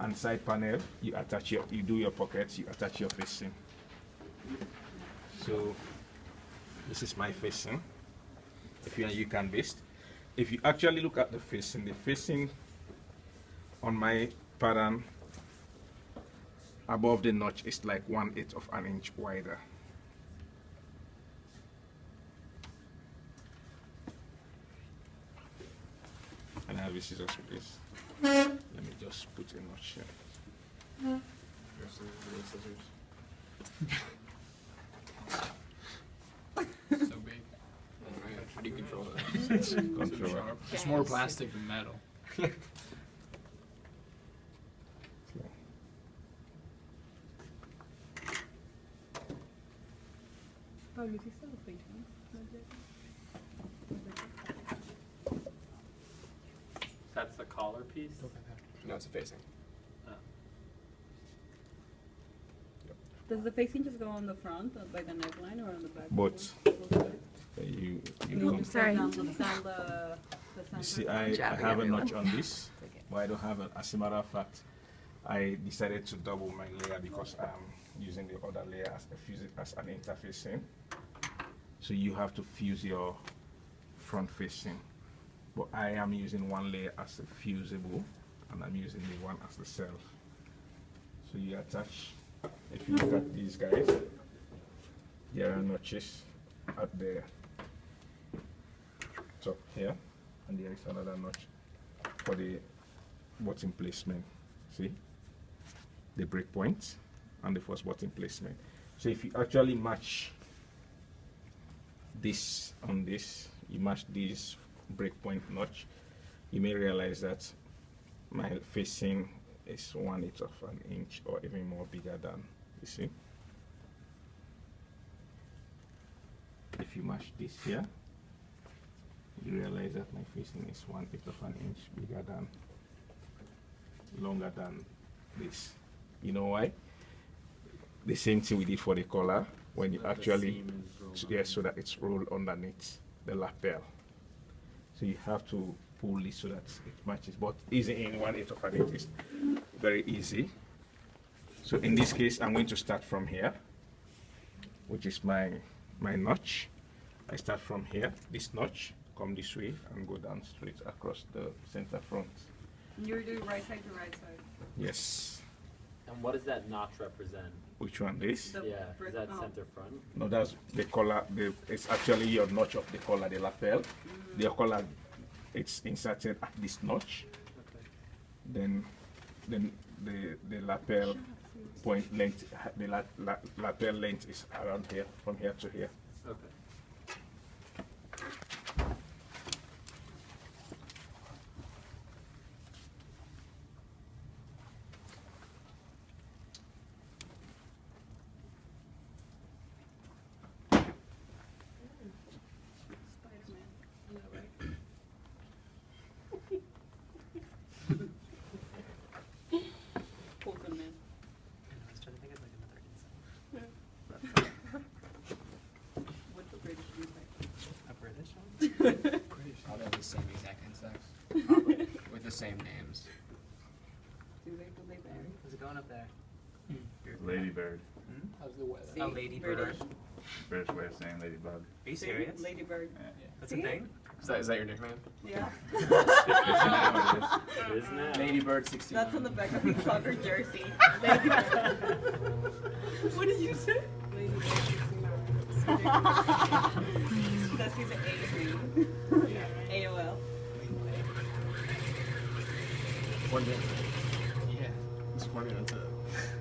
and side panel, you attach you do your pockets, you attach your facing. So this is my facing. If you can based. If you actually look at the facing on my pattern above the notch is like 1/8 of an inch wider. And I have a scissors please. Let me just put a notch here. So big. How do you control that? Control. It's more plastic than metal. Oh, you see still the That's the collar piece? No, it's a facing. Does the facing just go on the front, by the neckline, or on the back? Both. Both sides? You Sorry. come. The You see, I have a notch on this, but I don't have it. As a matter of fact, I decided to double my layer because I'm using the other layer as an interfacing. So you have to fuse your front facing. But I am using one layer as a fusible, and I'm using the one as the self. So you attach, if you look at these guys, there are notches at the top here, and there is another notch for the button placement. See the break point and the first button placement. So if you actually match this on this, you match this breakpoint notch, you may realize that my facing is 1/8 of an inch or even more bigger than, you see. If you match this here, you realize that my facing is 1/8 of an inch bigger than, longer than this. You know why? The same thing we did for the collar, when you actually, yes, so that it's rolled underneath the lapel. So you have to pull this so that it matches, but easy in 1/8 of an inch is very easy. So in this case, I'm going to start from here, which is my notch. I start from here, this notch, come this way and go down straight across the center front. You're doing right side to right side. Yes. And what does that notch represent? Which one? This? The Yeah, brick- is that oh. center front? No, that's the collar. It's actually your notch of the collar, the lapel. The collar, it's inserted at this notch. Okay. Then the lapel point length, the lapel length is around here, from here to here. Okay. Spider-Man. Yeah, right. Polka Man. I was trying to think of like another insult. What's the British insect? A British one? All have the same exact insects with the same names. Do they vary? How's it going up there? Ladybird. How's the weather? See, A ladybird. British. British way of saying ladybug. Are you See? serious? Ladybird. Yeah. That's a See? thing? Is that your nickname? Yeah. Isn't it? Ladybird 69. That's on the back of his soccer jersey. Ladybird. What did you say? Ladybird 69. That's his A grade. Yeah. AOL. One day. Yeah. It's funny.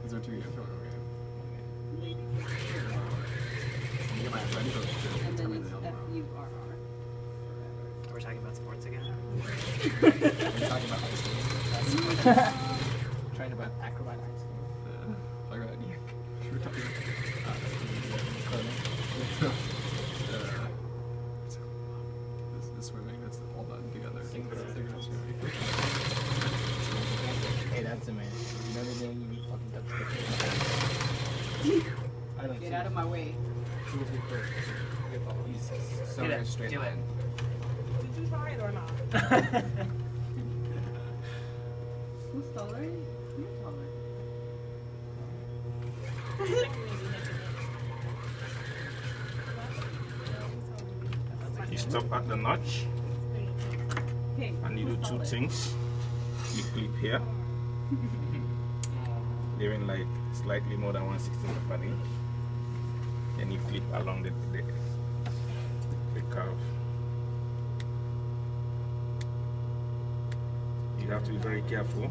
Those are 2 years from now. Ladybird. Get my friend to And tell then me it's the hell FURR. We're talking about sports again? We're talking about ice skating. Trying about acrobat ice skating. Talking about we're talking the swimming that's all done together. Synchronous swimming. Hey, that's amazing. You know the name you fucking touched. I don't Get out of my way. He's so Do it. straight Do it. line. Did you try it or not? Who's taller? stop at the notch Hey, and you do two things. You clip here, leaving like slightly more than 1/16 of an inch. And you clip along the curve. You have to be very careful.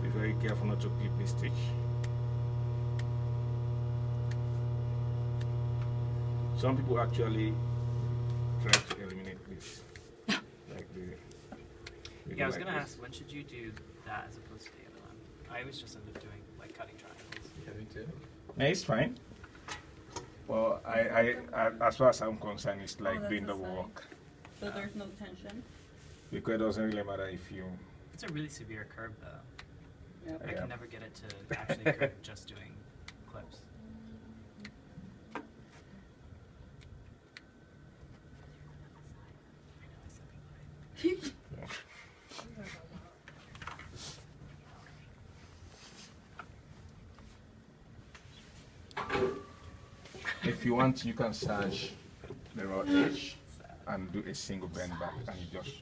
Be very careful not to clip the stitch. Some people actually try to eliminate this. Like Yeah, I was like gonna this. ask, when should you do that as opposed to the other one? I always just end up doing like cutting triangles. Yeah, me too. Yeah, it's fine. Well, I as far as I'm concerned, it's like that's doing the double side. work so there's no tension. because it doesn't really matter if you. It's a really severe curve though. Yep. I Yeah. can never get it to actually curve just doing clips. If you want, you can serge the raw edge and do a single bend back, and you just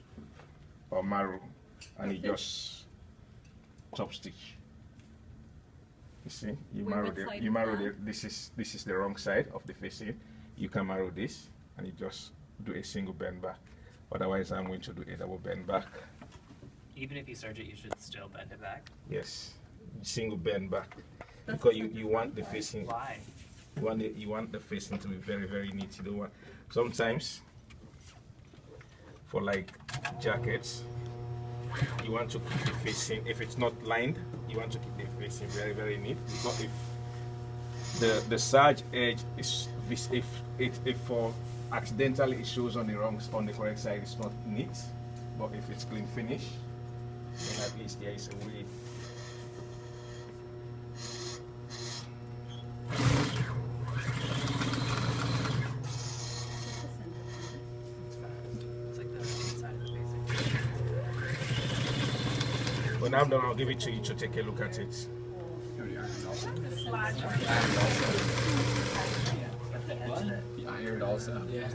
or marrow, and you just top stitch. You see, you Wait, marrow what the side you is marrow that? the this is the wrong side of the facing. You can marrow this, and you just do a single bend back. Otherwise, I'm going to do a double bend back. Even if you serge it, you should still bend it back. Yes, single bend back, That's because you want the facing. Why? You want the facing to be very, very neat. You don't want sometimes for like jackets, you want to keep the facing, if it's not lined, you want to keep the facing very, very neat, because if the serge edge is if for accidentally it shows on the correct side, it's not neat. But if it's clean finish, then at least there is a way. It's like the inside of the facing. When I'm done, I'll give it to you to take a look at it. You already ironed also. Slash. Ironed also. But the edge What? that You ironed also. yeah. And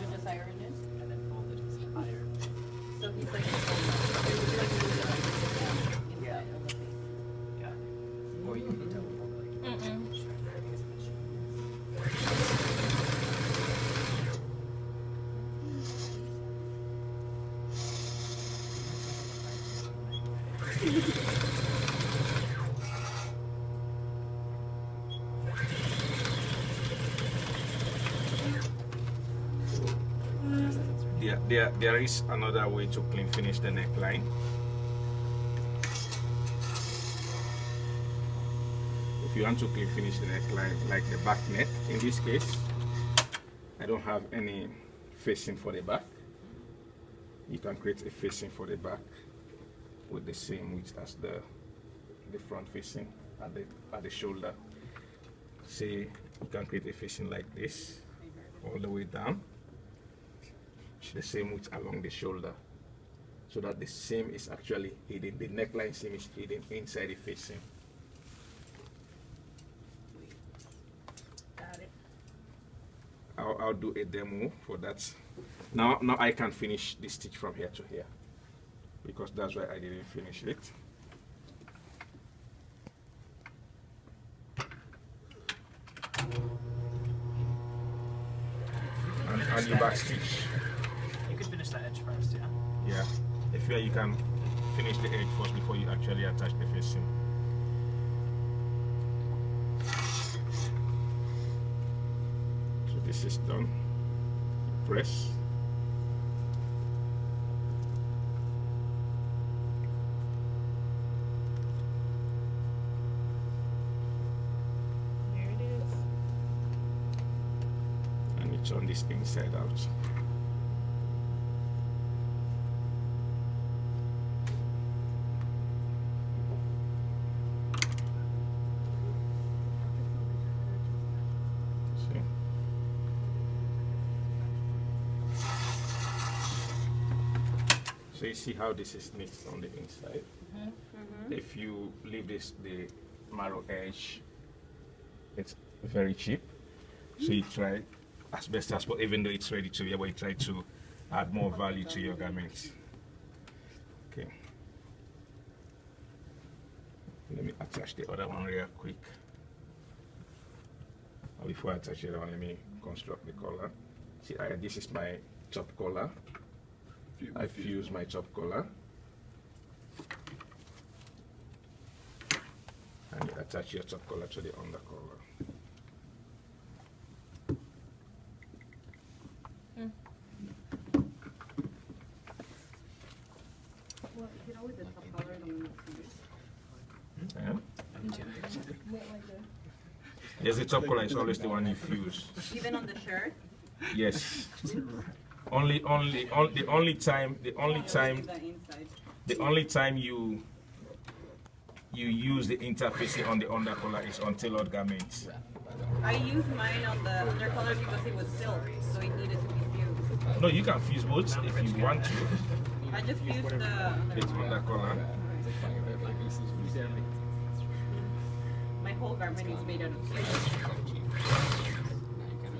then just iron it. And then fold it just higher. So he's like, Yeah. Yeah. Or you can double fold like Mm-mm. There is another way to clean finish the neckline. If you want to clean finish the neckline, like the back neck, in this case, I don't have any facing for the back. You can create a facing for the back with the same width as the front facing at the shoulder. Say you can create a facing like this all the way down, the same width along the shoulder, so that the seam is actually hidden, the neckline seam is hidden inside the facing. got it. I'll do a demo for that. Now I can finish the stitch from here to here, because that's why I didn't finish it. And you back stitch. You could finish that edge first, yeah? Yeah. If you can finish the edge first before you actually attach the facing. So this is done. Press. There it is. And it's on this inside out. See? So you see how this is knit on the inside. If you leave the marrow edge, it's very cheap. So you try as best as possible, even though it's ready to wear, but you try to add more value to your garments. Okay. Let me attach the other one real quick. Before I attach the other one, let me construct the collar. See, this is my top collar. I fuse my top collar. And you attach your top collar to the under collar. Well, you know, with the top collar, I don't know what to use. Yeah? What, like the- Yes, the top collar is always the one you fuse. Even on the shirt? Yes. The only time The inside. you use the interfacing on the under collar is on tailored garments. I used mine on the under collar because it was silk, so it needed to be fused. No, you can fuse both if you want to. I just fused the The under collar. My whole garment is made out of silk.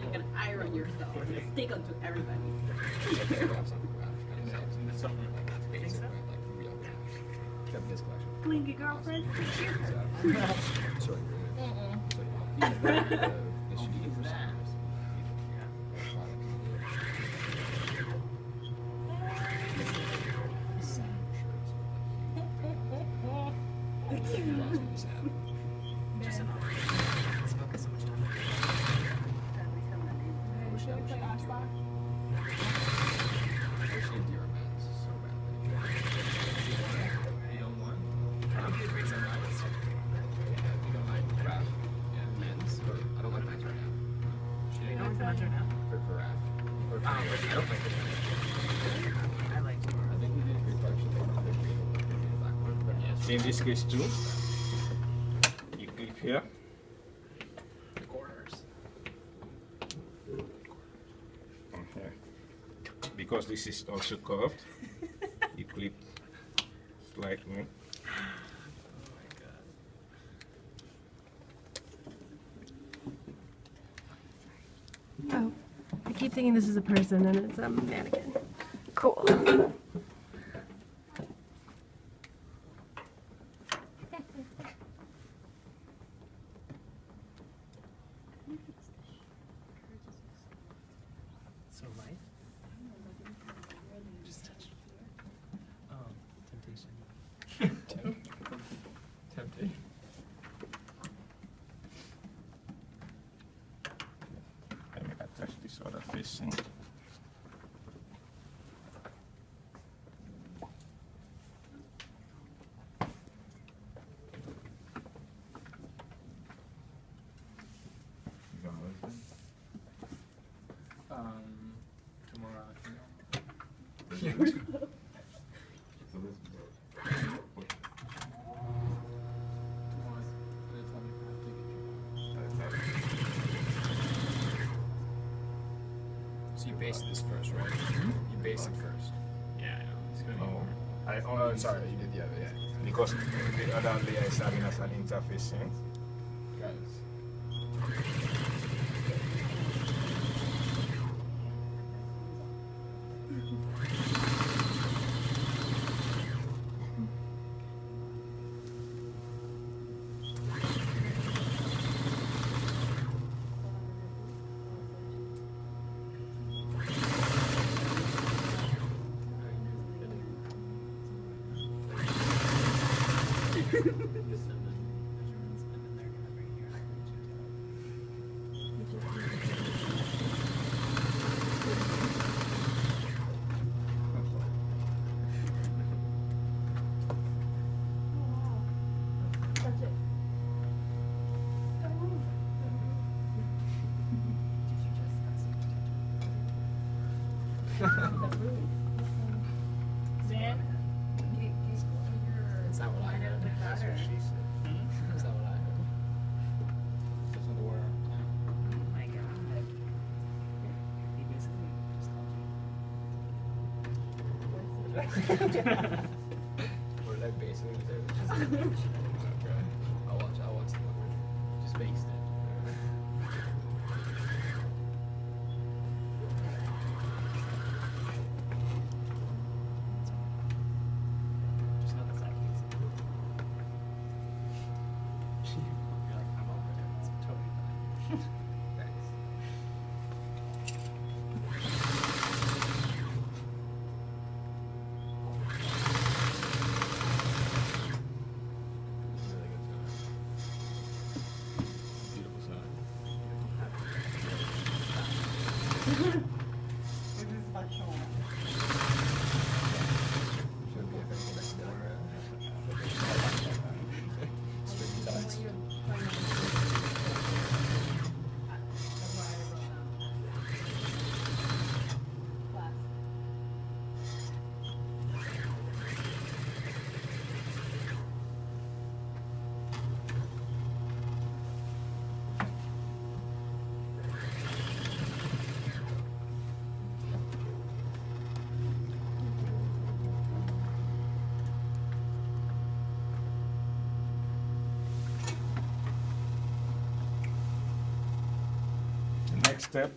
You can iron yourself. Stick onto everybody. Blinky girlfriend. Just an option. Let's focus so much time. I like See, in this case too, you clip here. The corners. On here. Because this is also curved, you clip slightly. Oh, I keep thinking this is a person and it's a mannequin. Cool. so light. Just touch. Oh, temptation. Tempting. Let me attach this other facing. You going Wednesday? Tomorrow afternoon. So this Tomorrow. They told me I have to take it. So you base this first, right? You base it first. Yeah, I know. It's gonna be Oh, more. I Oh, only sorry, you did the other, yeah. because the other layer is having as an interfacing. Guys. That's not what I heard. That's what she said. That's not what I heard. That's not the word. Oh my god. He basically just told you. What did I basically say? Okay. I'll watch the one. Just based it. next step,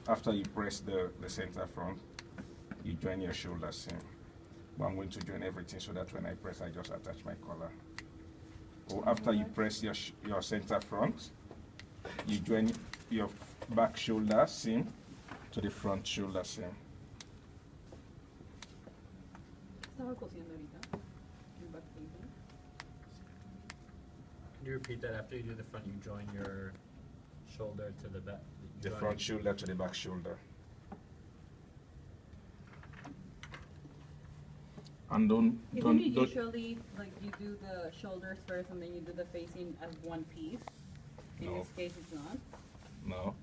after you press the center front, you join your shoulder seam. But I'm going to join everything so that when I press, I just attach my collar. Or after you press your center front, you join your back shoulder seam to the front shoulder seam. Estaba cosiendo ahorita. El back facing. Can you repeat that? After you do the front, you join your shoulder to the back. The front shoulder to the back shoulder. And don't Isn't it usually like you do the shoulders first and then you do the facing as one piece? In No. this case, it's not. No,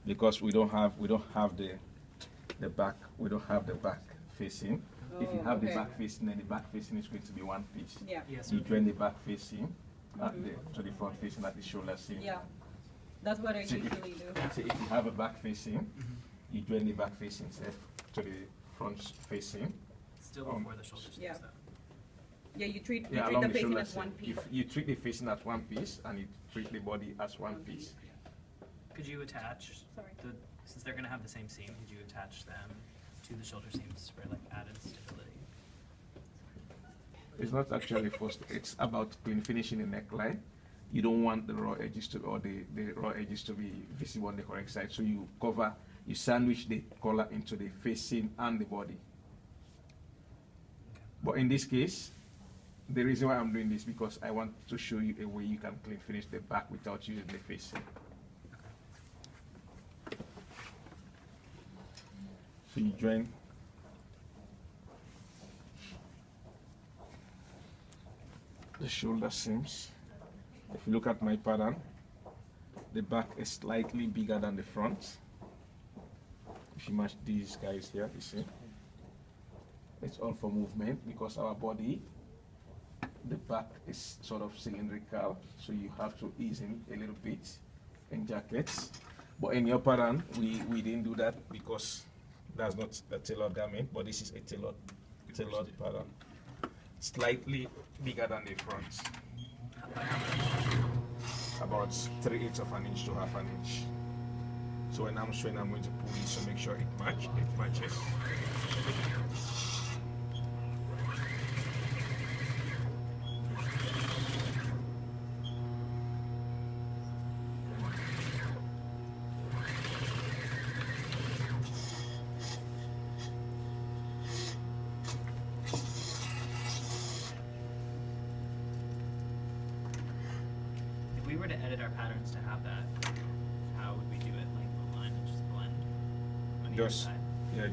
because we don't have the back. We don't have the back facing. If you Oh, have the okay. back facing, then the back facing is going to be one piece. Yeah. Yes. You join the back facing to the front facing at the shoulder seam. Yeah. That's what I See, if- usually do. So if you have a back facing, you join the back facing to the front facing. Still before the shoulder Yeah. seams though. Yeah, you treat Yeah, the along the facing shoulder as one seam. piece. If you treat the facing as one piece and you treat the body as one piece. Could you attach Sorry. since they're gonna have the same seam, could you attach them to the shoulder seams for like added stability? It's not actually first. It's about when finishing the neckline. You don't want the raw edges to the raw edges to be visible on the correct side. So you sandwich the collar into the facing and the body. But in this case, the reason why I'm doing this because I want to show you a way you can clean finish the back without using the facing. So you join the shoulder seams. If you look at my pattern, the back is slightly bigger than the front. If you match these guys here, you see, it's all for movement because our body, the back is sort of cylindrical, so you have to ease in a little bit in jackets. But in your pattern, we didn't do that because that's not a tailored garment, but this is a tailored pattern. Slightly bigger than the front. About 3/8 of an inch to half an inch. So when I'm showing, I'm going to pull this to make sure it matches. If we were to edit our patterns to have that, how would we do it? Like the line and just blend on either Just side?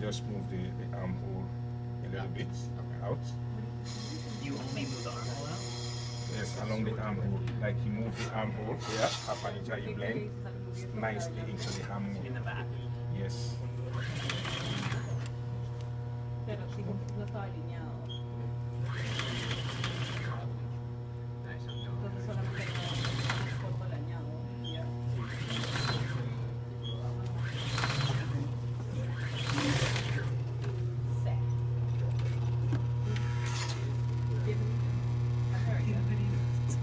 just move the armhole a little bit out. You only move the armhole out? Yes, along the armhole. Like you move the armhole here, half an inch, and you blend nicely into the armhole. In the back? Yes. Pero sí, no está alineado. Entonces solamente no corto el añado. Ya. Sí.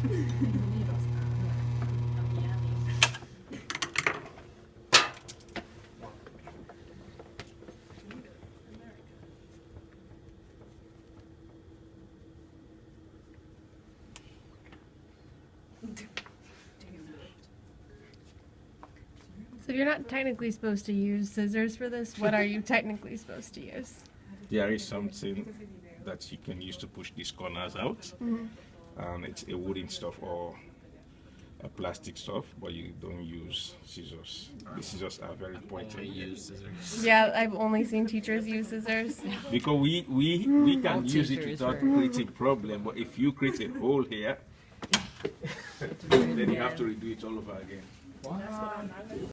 Bienvenidos a Miami. So you're not technically supposed to use scissors for this. What are you technically supposed to use? There is something that you can use to push these corners out. It's a wooden stuff or a plastic stuff, but you don't use scissors. The scissors are very pointed. Yeah, I've only seen teachers use scissors. Because we can use it without creating problem, but if you create a hole here, then you have to redo it all over again.